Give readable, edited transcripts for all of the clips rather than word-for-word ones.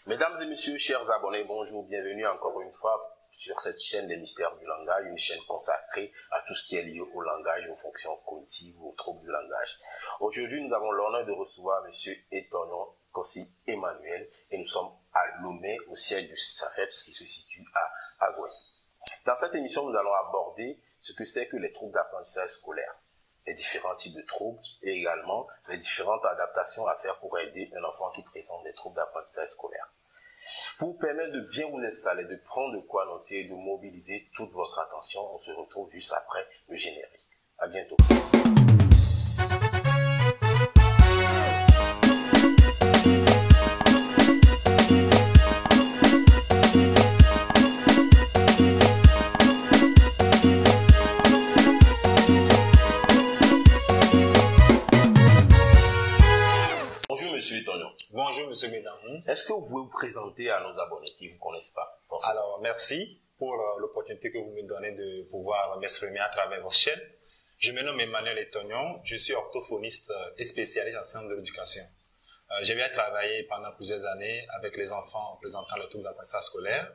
Mesdames et messieurs, chers abonnés, bonjour, bienvenue encore une fois sur cette chaîne des mystères du langage, une chaîne consacrée à tout ce qui est lié au langage, aux fonctions cognitives, aux troubles du langage. Aujourd'hui, nous avons l'honneur de recevoir monsieur Etonon Kossi Emmanuel et nous sommes à Lomé, au siège du SAFEPS qui se situe à Agoué. Dans cette émission, nous allons aborder ce que c'est que les troubles d'apprentissage scolaire, les différents types de troubles et également les différentes adaptations à faire pour aider un enfant qui présente des troubles d'apprentissage scolaire. Pour vous permettre de bien vous installer, de prendre de quoi noter et de mobiliser toute votre attention, on se retrouve juste après le générique. À bientôt. Bonjour Monsieur Etonon. Bonjour Monsieur Bédamou. Est-ce que vous pouvez vous présenter à nos abonnés qui ne vous connaissent pas forcément? Alors, merci pour l'opportunité que vous me donnez de pouvoir m'exprimer à travers votre chaîne. Je me nomme Emmanuel Etonon, je suis orthophoniste et spécialiste en sciences de l'éducation. J'ai bien travaillé pendant plusieurs années avec les enfants présentant le trouble d'apprentissage scolaire,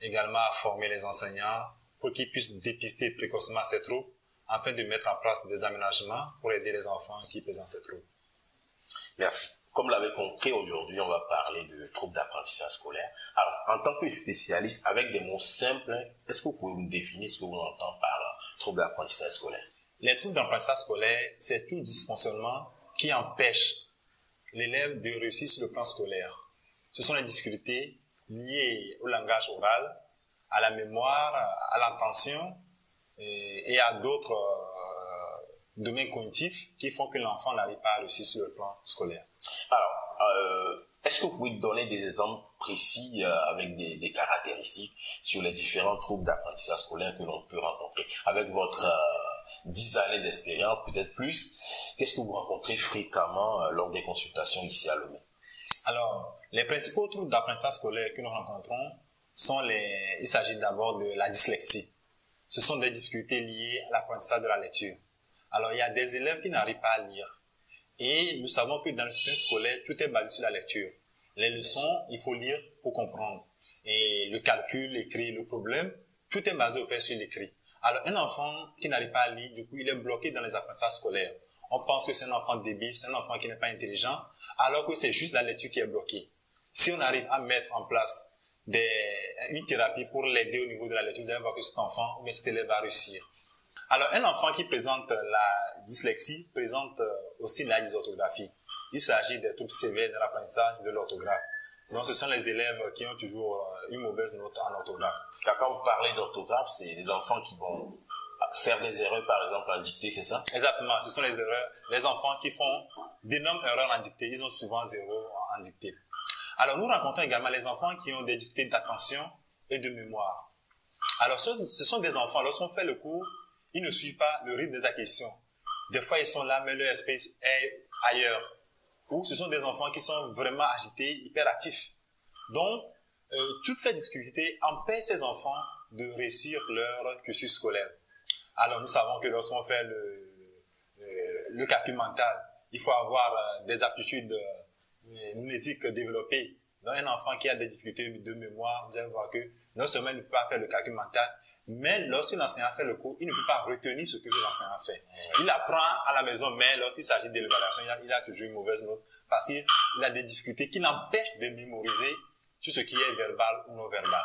également à former les enseignants pour qu'ils puissent dépister précocement ces troubles afin de mettre en place des aménagements pour aider les enfants qui présentent ces troubles. Merci. Comme l'avez compris, aujourd'hui, on va parler de troubles d'apprentissage scolaire. Alors, en tant que spécialiste, avec des mots simples, est-ce que vous pouvez me définir ce que vous entendez par troubles d'apprentissage scolaire? Les troubles d'apprentissage scolaire, c'est tout dysfonctionnement qui empêche l'élève de réussir sur le plan scolaire. Ce sont les difficultés liées au langage oral, à la mémoire, à l'attention et à d'autres domaines cognitifs qui font que l'enfant n'arrive pas à réussir sur le plan scolaire. Alors, est-ce que vous pouvez donner des exemples précis avec des caractéristiques sur les différents troubles d'apprentissage scolaire que l'on peut rencontrer? Avec votre 10 années d'expérience, peut-être plus, qu'est-ce que vous rencontrez fréquemment lors des consultations ici à Lomé? Alors, les principaux troubles d'apprentissage scolaire que nous rencontrons il s'agit d'abord de la dyslexie. Ce sont des difficultés liées à l'apprentissage de la lecture. Alors, il y a des élèves qui n'arrivent pas à lire. Et nous savons que dans le système scolaire, tout est basé sur la lecture. Les leçons, il faut lire pour comprendre. Et le calcul, l'écrit, le problème, tout est basé au fait sur l'écrit. Alors, un enfant qui n'arrive pas à lire, du coup, il est bloqué dans les apprentissages scolaires. On pense que c'est un enfant débile, c'est un enfant qui n'est pas intelligent, alors que c'est juste la lecture qui est bloquée. Si on arrive à mettre en place une thérapie pour l'aider au niveau de la lecture, vous allez voir que cet enfant ou cet élève va réussir. Alors, un enfant qui présente la dyslexie présente aussi la dysorthographie. Il s'agit des troubles sévères de l'apprentissage de l'orthographe. Donc, ce sont les élèves qui ont toujours une mauvaise note en orthographe. Quand vous parlez d'orthographe, c'est des enfants qui vont faire des erreurs, par exemple, en dictée, c'est ça? Exactement. Ce sont les erreurs. Les enfants qui font d'énormes erreurs en dictée, ils ont souvent 0 en dictée. Alors, nous rencontrons également les enfants qui ont des difficultés d'attention et de mémoire. Alors, ce sont des enfants, lorsqu'on fait le cours, ils ne suivent pas le rythme des acquisitions. Des fois, ils sont là, mais leur esprit est ailleurs. Ou ce sont des enfants qui sont vraiment agités, hyperactifs. Donc, toutes ces difficultés empêchent ces enfants de réussir leur cursus scolaire. Alors, nous savons que lorsqu'on fait le calcul mental, il faut avoir des aptitudes mnésiques développées. Donc, un enfant qui a des difficultés de mémoire, vous allez voir que non seulement il ne peut pas faire le calcul mental, mais lorsque l'enseignant fait le cours, il ne peut pas retenir ce que l'enseignant fait. Il apprend à la maison, mais lorsqu'il s'agit de l'évaluation, il a toujours une mauvaise note parce qu'il a des difficultés qui l'empêchent de mémoriser tout ce qui est verbal ou non verbal.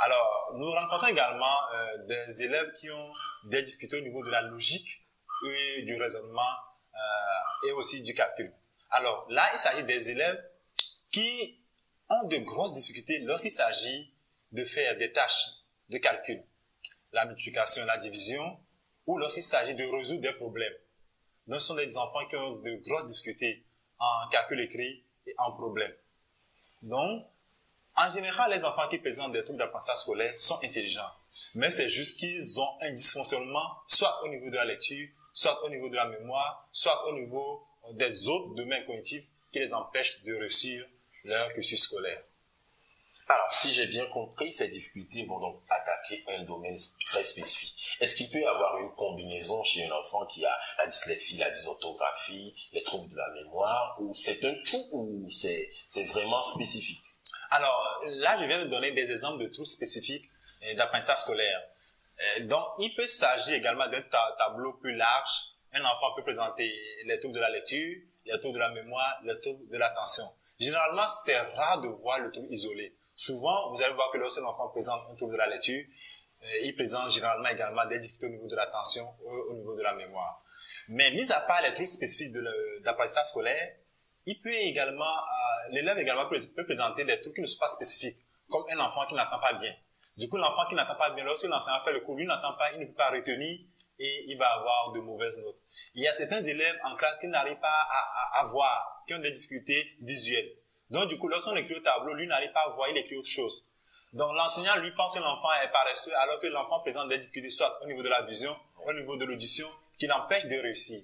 Alors, nous rencontrons également des élèves qui ont des difficultés au niveau de la logique et du raisonnement et aussi du calcul. Alors, là, il s'agit des élèves qui ont de grosses difficultés lorsqu'il s'agit de faire des tâches de calcul, la multiplication, la division, ou lorsqu'il s'agit de résoudre des problèmes. Donc, ce sont des enfants qui ont de grosses difficultés en calcul écrit et en problème. Donc, en général, les enfants qui présentent des troubles d'apprentissage scolaire sont intelligents. Mais c'est juste qu'ils ont un dysfonctionnement, soit au niveau de la lecture, soit au niveau de la mémoire, soit au niveau des autres domaines cognitifs qui les empêchent de réussir leur cursus scolaire. Alors, si j'ai bien compris, ces difficultés vont donc attaquer un domaine très spécifique. Est-ce qu'il peut y avoir une combinaison chez un enfant qui a la dyslexie, la dysorthographie, les troubles de la mémoire, ou c'est un tout, ou c'est vraiment spécifique? Alors, là, je viens de donner des exemples de troubles spécifiques d'apprentissage scolaire. Donc, il peut s'agir également d'un tableau plus large. Un enfant peut présenter les troubles de la lecture, les troubles de la mémoire, les troubles de l'attention. Généralement, c'est rare de voir le trouble isolé. Souvent, vous allez voir que lorsqu'un enfant présente un trouble de la lecture, il présente généralement également des difficultés au niveau de l'attention, au niveau de la mémoire. Mais mis à part les troubles spécifiques d'apprentissage scolaire, il peut également, l'élève également peut présenter des troubles qui ne sont pas spécifiques, comme un enfant qui n'entend pas bien. Du coup, l'enfant qui n'entend pas bien, lorsque l'enseignant fait le cours, lui n'entend pas, il ne peut pas retenir et il va avoir de mauvaises notes. Il y a certains élèves en classe qui n'arrivent pas à voir, qui ont des difficultés visuelles. Donc, du coup, lorsqu'on écrit au tableau, lui n'arrive pas à voir, il écrit autre chose. Donc, l'enseignant, lui, pense que l'enfant est paresseux, alors que l'enfant présente des difficultés, soit au niveau de la vision, au niveau de l'audition, qui l'empêche de réussir.